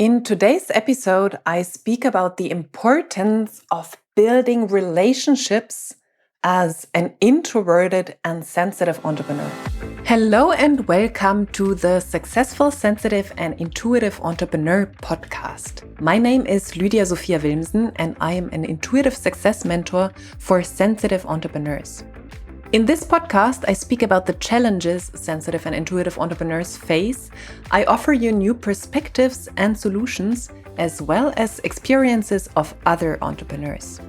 In today's episode, I speak about the importance of building relationships as an introverted and sensitive entrepreneur. Hello and welcome to the Successful, Sensitive and Intuitive Entrepreneur podcast. My name is Lydia Sophia Wilmsen and I am an intuitive success mentor for sensitive entrepreneurs. In this podcast, I speak about the challenges sensitive and intuitive entrepreneurs face. I offer you new perspectives and solutions, as well as experiences of other entrepreneurs.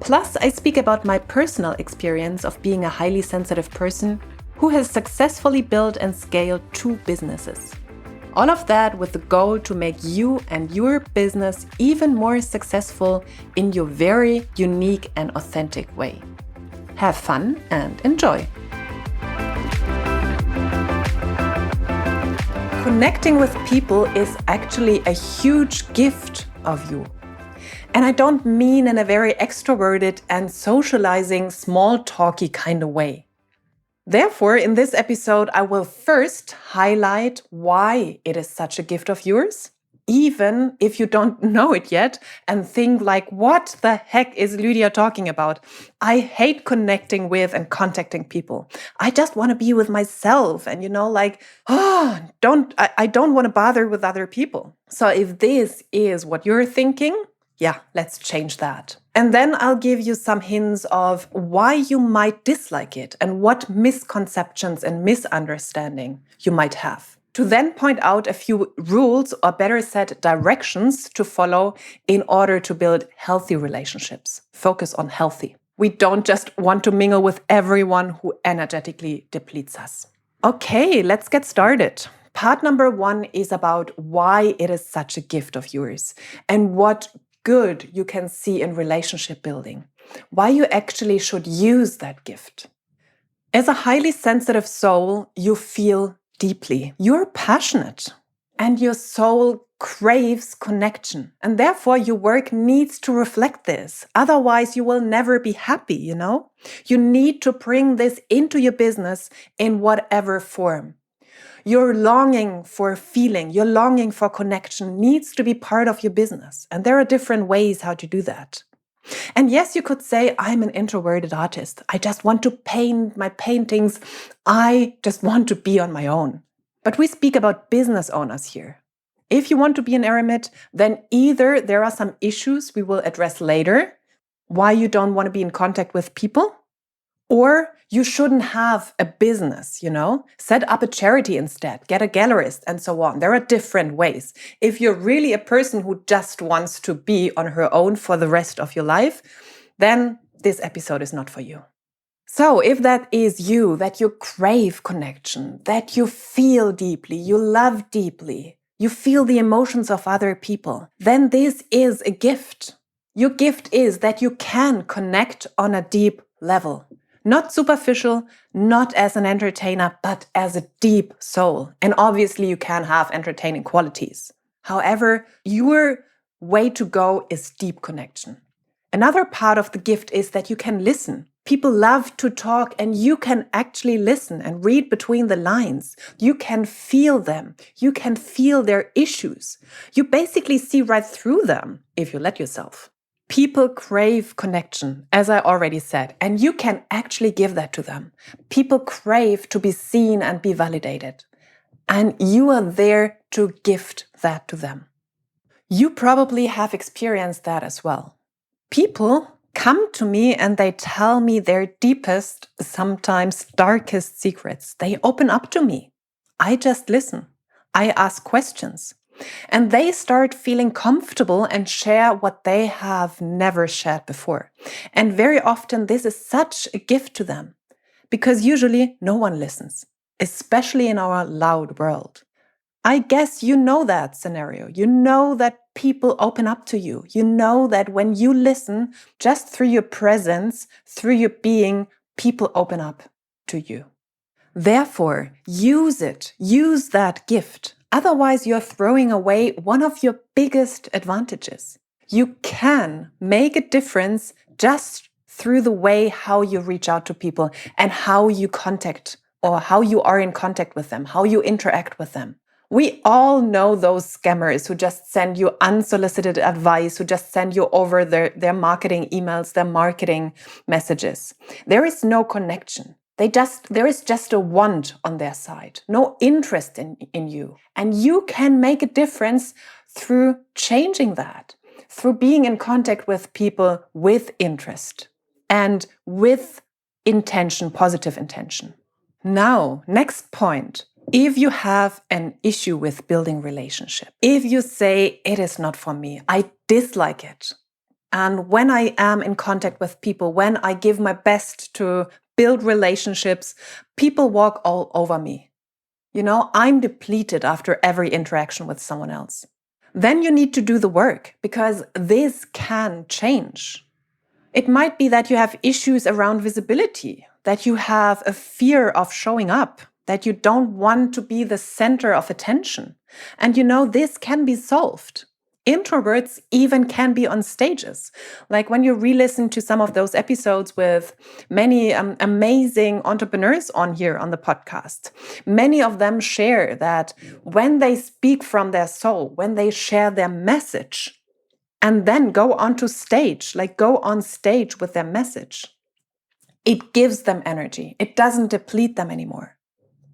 Plus, I speak about my personal experience of being a highly sensitive person who has successfully built and scaled 2 businesses. All of that with the goal to make you and your business even more successful in your very unique and authentic way. Have fun and enjoy. Connecting with people is actually a huge gift of you. And I don't mean in a very extroverted and socializing, small talky kind of way. Therefore, in this episode, I will first highlight why it is such a gift of yours, even if you don't know it yet and think like, what the heck is Lydia talking about? I hate connecting with and contacting people. I just want to be with myself and, I don't want to bother with other people. So if this is what you're thinking, let's change that. And then I'll give you some hints of why you might dislike it and what misconceptions and misunderstanding you might have. To then point out a few rules, or better said, directions to follow in order to build healthy relationships. Focus on healthy. We don't just want to mingle with everyone who energetically depletes us. Okay, let's get started. Part number 1 is about why it is such a gift of yours and what good you can see in relationship building. Why you actually should use that gift. As a highly sensitive soul, you feel deeply. You're passionate and your soul craves connection. And therefore your work needs to reflect this. Otherwise you will never be happy, You need to bring this into your business in whatever form. Your longing for feeling, your longing for connection needs to be part of your business. And there are different ways how to do that. And yes, you could say, I'm an introverted artist. I just want to paint my paintings. I just want to be on my own. But we speak about business owners here. If you want to be an eremit, then either there are some issues we will address later, why you don't want to be in contact with people, or you shouldn't have a business, Set up a charity instead, get a gallerist, and so on. There are different ways. If you're really a person who just wants to be on her own for the rest of your life, then this episode is not for you. So if that is you, that you crave connection, that you feel deeply, you love deeply, you feel the emotions of other people, then this is a gift. Your gift is that you can connect on a deep level. Not superficial, not as an entertainer, but as a deep soul. And obviously you can have entertaining qualities. However, your way to go is deep connection. Another part of the gift is that you can listen. People love to talk and you can actually listen and read between the lines. You can feel them. You can feel their issues. You basically see right through them if you let yourself. People crave connection, as I already said, and you can actually give that to them. People crave to be seen and be validated, and you are there to gift that to them. You probably have experienced that as well. People come to me and they tell me their deepest, sometimes darkest secrets. They open up to me. I just listen. I ask questions. And they start feeling comfortable and share what they have never shared before. And very often this is such a gift to them because usually no one listens, especially in our loud world. I guess you know that scenario. You know that people open up to you. You know that when you listen, just through your presence, through your being, people open up to you. Therefore, use it. Use that gift. Otherwise, you're throwing away one of your biggest advantages. You can make a difference just through the way how you reach out to people and how you contact or how you are in contact with them, how you interact with them. We all know those scammers who just send you unsolicited advice, who just send you over their marketing emails, their marketing messages. There is no connection. There is just a want on their side, no interest in you. And you can make a difference through changing that, through being in contact with people with interest and with intention, positive intention. Now, next point. If you have an issue with building relationship, if you say it is not for me, I dislike it. And when I am in contact with people, when I give my best to build relationships, people walk all over me. I'm depleted after every interaction with someone else. Then you need to do the work, because this can change. It might be that you have issues around visibility, that you have a fear of showing up, that you don't want to be the center of attention. And this can be solved. Introverts even can be on stages. Like when you re-listen to some of those episodes with many amazing entrepreneurs on here on the podcast, many of them share that when they speak from their soul, when they share their message, and then go onto stage, like go on stage with their message, it gives them energy. It doesn't deplete them anymore.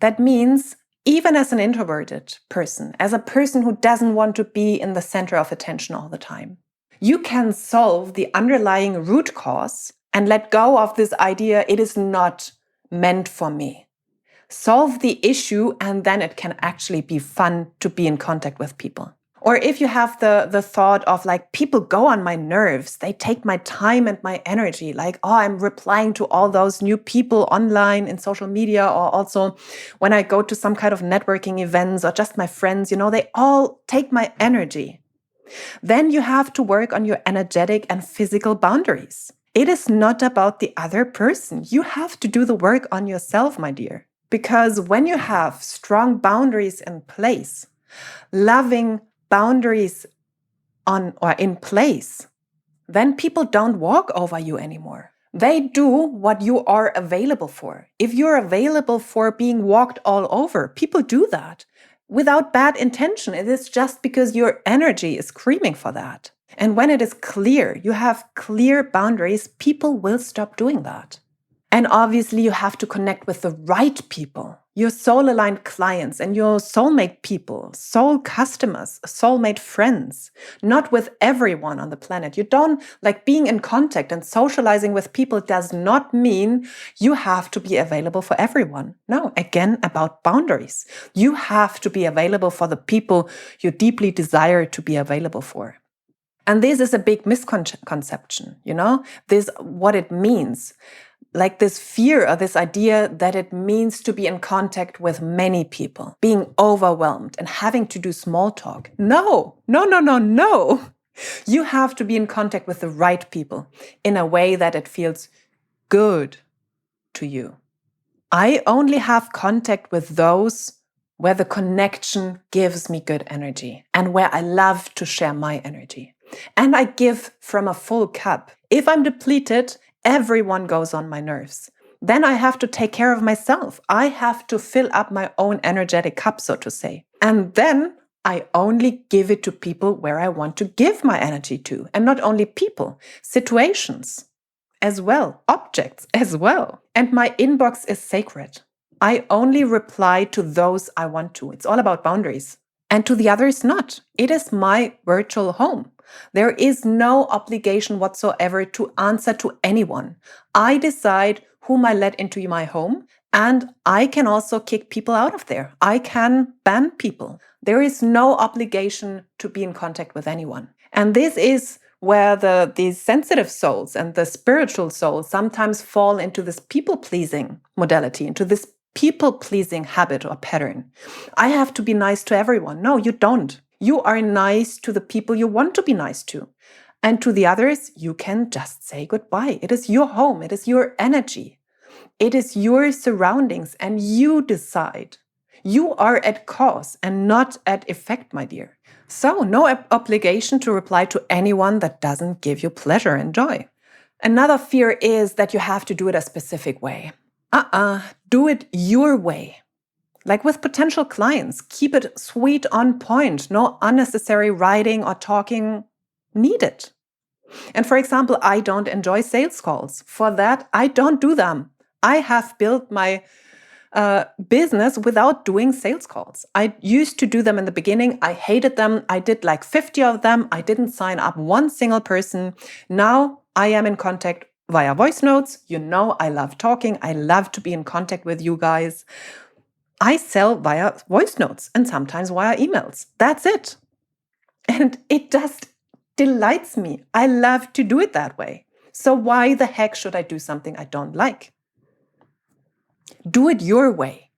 That means even as an introverted person, as a person who doesn't want to be in the center of attention all the time, you can solve the underlying root cause and let go of this idea, it is not meant for me. Solve the issue, and then it can actually be fun to be in contact with people. Or if you have the thought of like, people go on my nerves, they take my time and my energy, like, oh, I'm replying to all those new people online in social media, or also when I go to some kind of networking events or just my friends, they all take my energy. Then you have to work on your energetic and physical boundaries. It is not about the other person. You have to do the work on yourself, my dear. Because when you have strong boundaries in place, loving boundaries on or in place, then people don't walk over you anymore. They do what you are available for. If you're available for being walked all over, people do that without bad intention. It is just because your energy is screaming for that. And when it is clear, you have clear boundaries, people will stop doing that. And obviously, you have to connect with the right people, your soul-aligned clients and your soulmate people, soul customers, soulmate friends, not with everyone on the planet. You don't, like, being in contact and socializing with people does not mean you have to be available for everyone. No, again, about boundaries. You have to be available for the people you deeply desire to be available for. And this is a big misconception, this, what it means. Like this fear or this idea that it means to be in contact with many people, being overwhelmed and having to do small talk. No. You have to be in contact with the right people in a way that it feels good to you. I only have contact with those where the connection gives me good energy and where I love to share my energy. And I give from a full cup. If I'm depleted, everyone goes on my nerves. Then I have to take care of myself. I have to fill up my own energetic cup, so to say. And then I only give it to people where I want to give my energy to. And not only people, situations as well, objects as well. And my inbox is sacred. I only reply to those I want to. It's all about boundaries. And to the others, not. It is my virtual home. There is no obligation whatsoever to answer to anyone. I decide whom I let into my home, and I can also kick people out of there. I can ban people. There is no obligation to be in contact with anyone. And this is where these sensitive souls and the spiritual souls sometimes fall into this people-pleasing modality, into this people-pleasing habit or pattern. I have to be nice to everyone. No, you don't. You are nice to the people you want to be nice to. And to the others, you can just say goodbye. It is your home. It is your energy. It is your surroundings, and you decide. You are at cause and not at effect, my dear. So no obligation to reply to anyone that doesn't give you pleasure and joy. Another fear is that you have to do it a specific way. Do it your way. Like with potential clients, keep it sweet, on point, no unnecessary writing or talking needed. And for example, I don't enjoy sales calls. For that, I don't do them. I have built my business without doing sales calls. I used to do them in the beginning. I hated them. I did like 50 of them. I didn't sign up one single person. Now I am in contact via voice notes. You know, I love talking. I love to be in contact with you guys. I sell via voice notes and sometimes via emails. That's it. And it just delights me. I love to do it that way. So why the heck should I do something I don't like? Do it your way.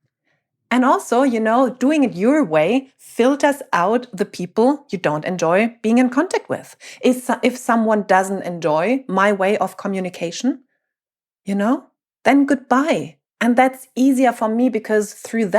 And also, doing it your way filters out the people you don't enjoy being in contact with. If someone doesn't enjoy my way of communication, then goodbye. And that's easier for me because through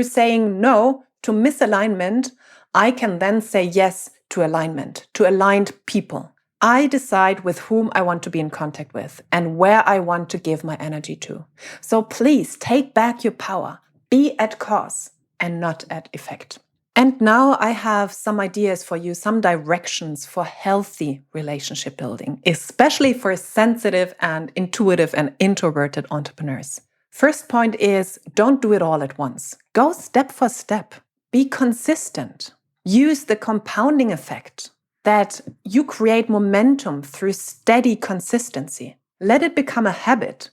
saying no to misalignment, I can then say yes to alignment, to aligned people. I decide with whom I want to be in contact with and where I want to give my energy to. So please take back your power. Be at cause and not at effect. And now I have some ideas for you, some directions for healthy relationship building, especially for sensitive and intuitive and introverted entrepreneurs. First point is, don't do it all at once. Go step for step. Be consistent. Use the compounding effect that you create momentum through steady consistency. Let it become a habit.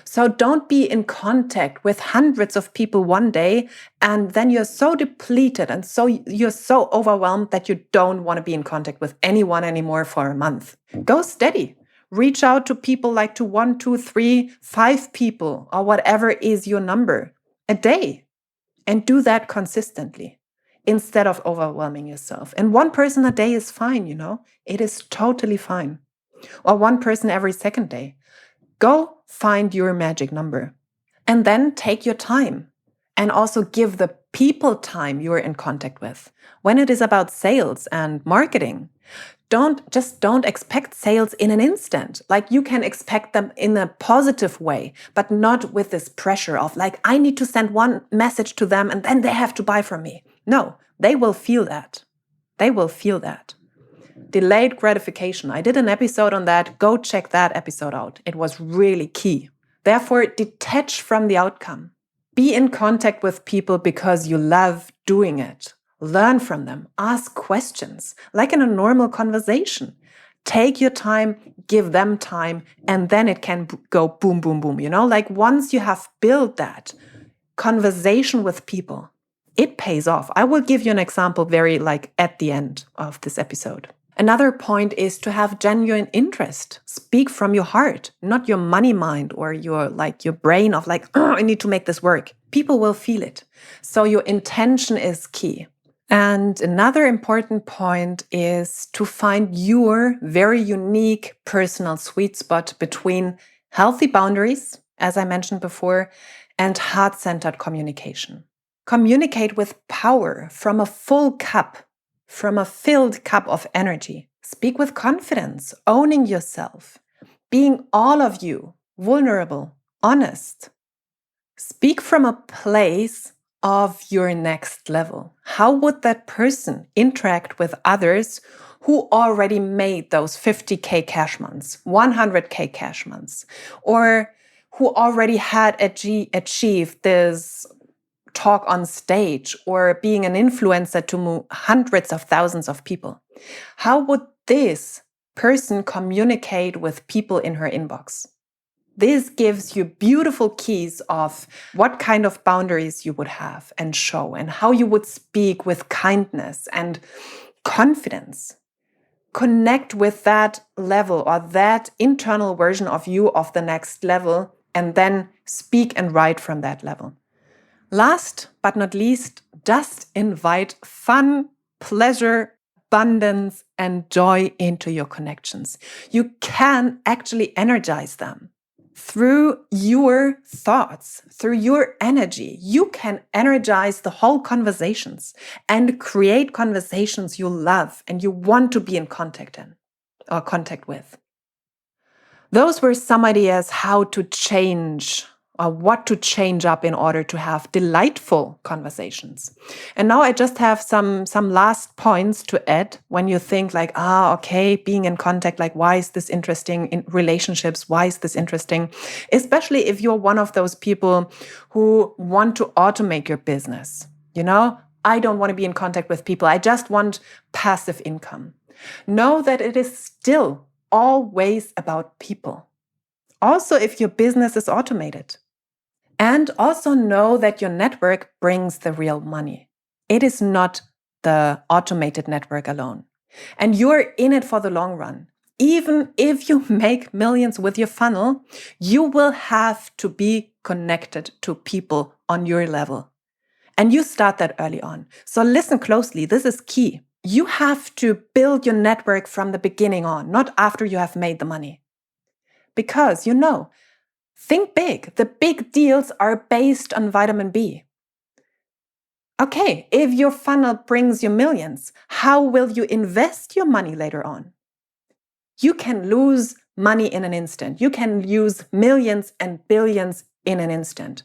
So don't be in contact with hundreds of people one day and then you're so depleted and you're so overwhelmed that you don't want to be in contact with anyone anymore for a month. Go steady. Reach out to people like to 1, 2, 3, 5 people or whatever is your number a day, and do that consistently instead of overwhelming yourself. And one person a day is fine, it is totally fine. Or one person every second day. Go find your magic number and then take your time and also give the people time you're in contact with. When it is about sales and marketing, don't expect sales in an instant. Like you can expect them in a positive way, but not with this pressure of like, I need to send one message to them and then they have to buy from me. No, they will feel that. They will feel that. Delayed gratification. I did an episode on that. Go check that episode out. It was really key. Therefore, detach from the outcome. Be in contact with people because you love doing it. Learn from them. Ask questions, like in a normal conversation. Take your time, give them time, and then it can go boom, boom, boom. Like once you have built that conversation with people, it pays off. I will give you an example very at the end of this episode. Another point is to have genuine interest. Speak from your heart, not your money mind or your brain of I need to make this work. People will feel it. So your intention is key. And another important point is to find your very unique personal sweet spot between healthy boundaries, as I mentioned before, and heart-centered communication. Communicate with power from a full cup. From a filled cup of energy. Speak with confidence, owning yourself, being all of you, vulnerable, honest. Speak from a place of your next level. How would that person interact with others who already made those 50K cash months, 100K cash months, or who already had achieved this talk on stage or being an influencer to hundreds of thousands of people? How would this person communicate with people in her inbox? This gives you beautiful keys of what kind of boundaries you would have and show, and how you would speak with kindness and confidence. Connect with that level or that internal version of you of the next level, and then speak and write from that level. Last but not least, just invite fun, pleasure, abundance, and joy into your connections. You can actually energize them. Through your thoughts, through your energy, you can energize the whole conversations and create conversations you love and you want to be in contact with. Those were some ideas how to change or what to change up in order to have delightful conversations. And now I just have some last points to add when you think like, okay, being in contact, like, why is this interesting in relationships? Why is this interesting? Especially if you're one of those people who want to automate your business. I don't want to be in contact with people. I just want passive income. Know that it is still always about people. Also, if your business is automated. And also know that your network brings the real money. It is not the automated network alone. And you're in it for the long run. Even if you make millions with your funnel, you will have to be connected to people on your level. And you start that early on. So listen closely. This is key. You have to build your network from the beginning on, not after you have made the money. Because, think big. The big deals are based on vitamin B. Okay, if your funnel brings you millions, how will you invest your money later on? You can lose money in an instant. You can lose millions and billions in an instant,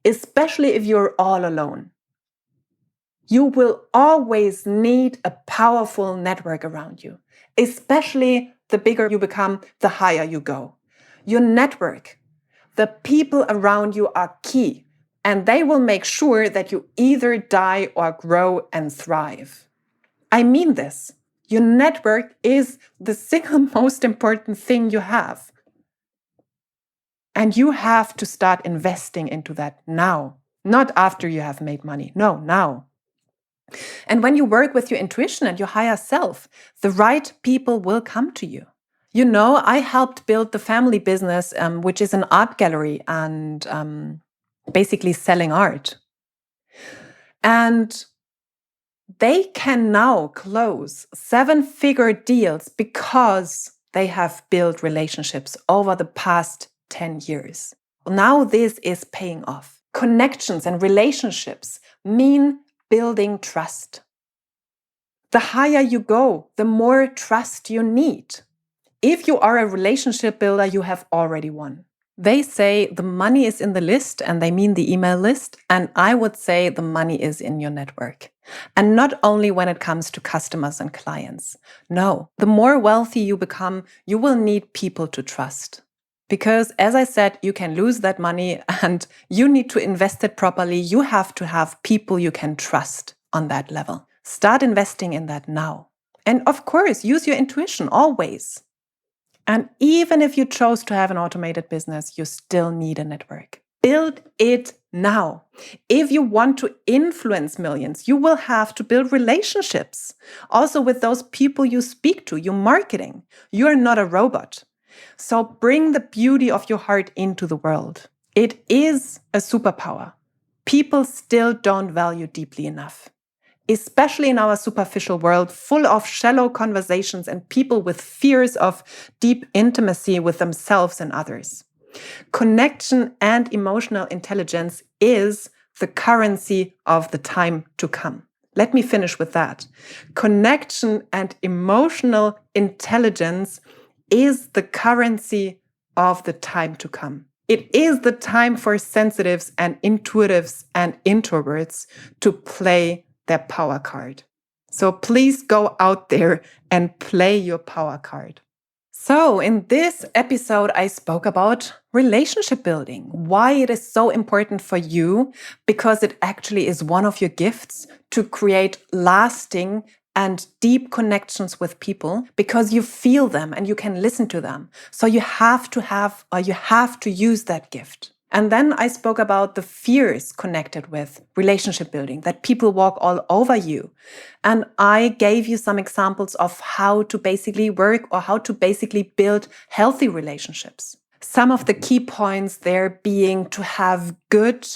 especially if you're all alone. You will always need a powerful network around you, especially the bigger you become, the higher you go. Your network, the people around you are key, and they will make sure that you either die or grow and thrive. I mean this. Your network is the single most important thing you have. And you have to start investing into that now, not after you have made money. No, now. And when you work with your intuition and your higher self, the right people will come to you. I helped build the family business, which is an art gallery and basically selling art. And they can now close 7-figure deals because they have built relationships over the past 10 years. Now this is paying off. Connections and relationships mean building trust. The higher you go, the more trust you need. If you are a relationship builder, you have already won. They say the money is in the list, and they mean the email list. And I would say the money is in your network. And not only when it comes to customers and clients. No, the more wealthy you become, you will need people to trust. Because as I said, you can lose that money and you need to invest it properly. You have to have people you can trust on that level. Start investing in that now. And of course, use your intuition always. And even if you chose to have an automated business, you still need a network. Build it now. If you want to influence millions, you will have to build relationships. Also with those people you speak to, your marketing. You're not a robot. So bring the beauty of your heart into the world. It is a superpower. People still don't value deeply enough. Especially in our superficial world, full of shallow conversations and people with fears of deep intimacy with themselves and others. Connection and emotional intelligence is the currency of the time to come. Let me finish with that. Connection and emotional intelligence is the currency of the time to come. It is the time for sensitives and intuitives and introverts to play their power card. So please go out there and play your power card. So in this episode, I spoke about relationship building, why it is so important for you, because it actually is one of your gifts to create lasting and deep connections with people, because you feel them and you can listen to them. So you have to use that gift. And then I spoke about the fears connected with relationship building, that people walk all over you. And I gave you some examples of how to basically work or how to basically build healthy relationships. Some of the key points there being to have good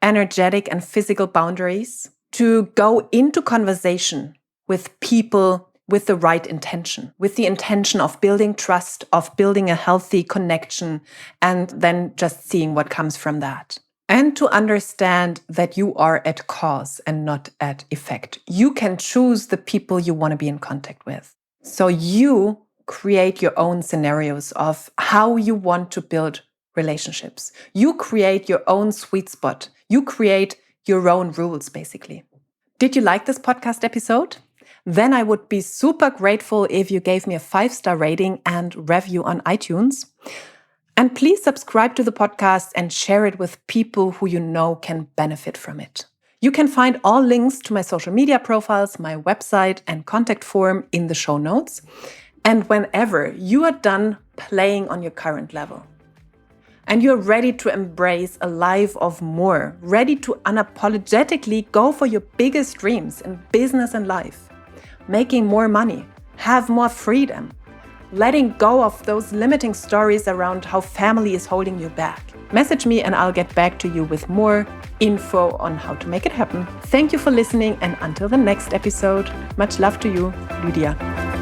energetic and physical boundaries, to go into conversation with people with the right intention, with the intention of building trust, of building a healthy connection, and then just seeing what comes from that. And to understand that you are at cause and not at effect. You can choose the people you want to be in contact with. So you create your own scenarios of how you want to build relationships. You create your own sweet spot. You create your own rules, basically. Did you like this podcast episode? Then I would be super grateful if you gave me a 5-star rating and review on iTunes. And please subscribe to the podcast and share it with people who you know can benefit from it. You can find all links to my social media profiles, my website, and contact form in the show notes. And whenever you are done playing on your current level, and you're ready to embrace a life of more, ready to unapologetically go for your biggest dreams in business and life, making more money, have more freedom, letting go of those limiting stories around how family is holding you back, message me and I'll get back to you with more info on how to make it happen. Thank you for listening, and until the next episode, much love to you, Lydia.